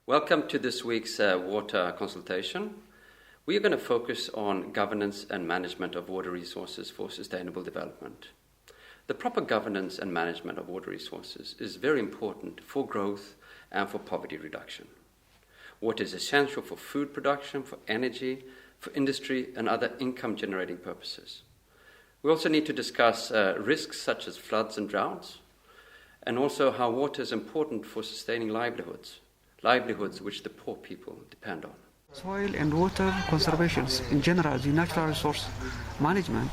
Welcome to this week's water consultation. We are going to focus on governance and management of water resources for sustainable development. The proper governance and management of water resources is very important for growth and for poverty reduction. Water is essential for food production, for energy, for industry and other income-generating purposes. We also need to discuss risks such as floods and droughts, and also how water is important for sustaining livelihoods which the poor people depend on. Soil and water conservation in general, the natural resource management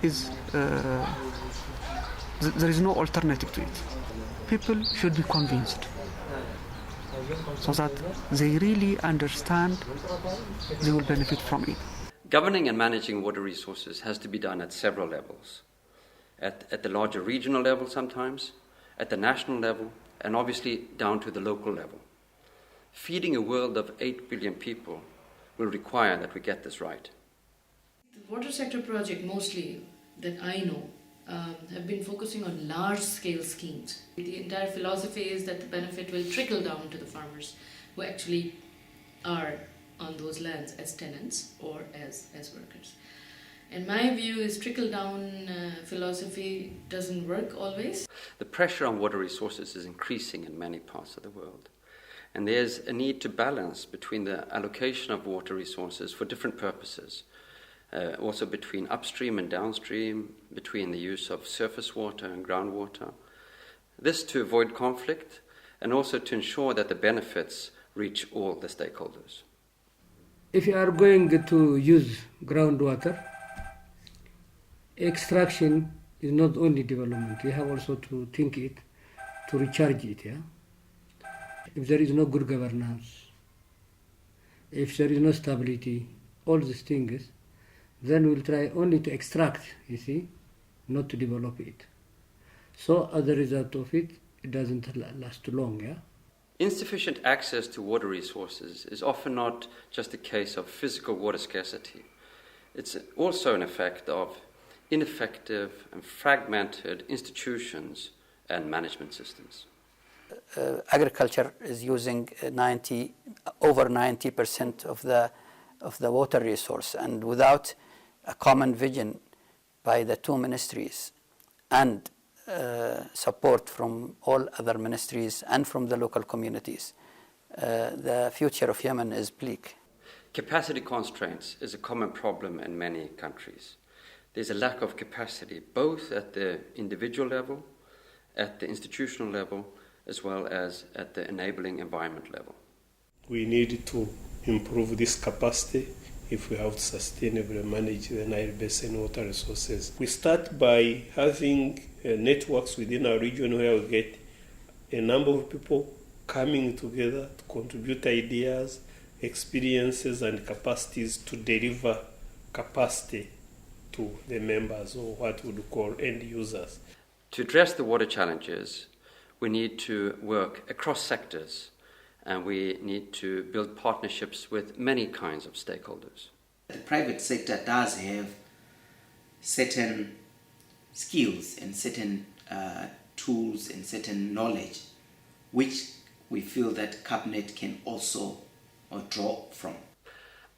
is, there is no alternative to it. People should be convinced so that they really understand they will benefit from it. Governing and managing water resources has to be done at several levels. At the larger regional level sometimes, at the national level, and obviously down to the local level. Feeding a world of 8 billion people will require that we get this right. The water sector project mostly that I know have been focusing on large-scale schemes. The entire philosophy is that the benefit will trickle down to the farmers who actually are on those lands as tenants or as workers. And my view is trickle-down philosophy doesn't work always. The pressure on water resources is increasing in many parts of the world. And there's a need to balance between the allocation of water resources for different purposes, also between upstream and downstream, between the use of surface water and groundwater. This to avoid conflict and also to ensure that the benefits reach all the stakeholders. If you are going to use groundwater, extraction is not only development. You have also to think it, to recharge it, yeah? If there is no good governance, if there is no stability, all these things, then we'll try only to extract, you see, not to develop it. So as a result of it, it doesn't last too long, yeah? Insufficient access to water resources is often not just a case of physical water scarcity. It's also an effect of ineffective and fragmented institutions and management systems. Agriculture is using over 90% of the water resource, and without a common vision by the two ministries and support from all other ministries and from the local communities, the future of Yemen is bleak. Capacity constraints is a common problem in many countries. There's a lack of capacity both at the individual level, at the institutional level, as well as at the enabling environment level. We need to improve this capacity if we have to sustainably manage the Nile Basin water resources. We start by having networks within our region where we get a number of people coming together to contribute ideas, experiences and capacities to deliver capacity to the members, or what we would call end users. To address the water challenges, we need to work across sectors, and we need to build partnerships with many kinds of stakeholders. The private sector does have certain skills and certain tools and certain knowledge which we feel that Cabinet can also draw from.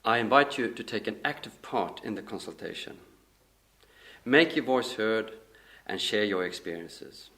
I invite you to take an active part in the consultation. Make your voice heard and share your experiences.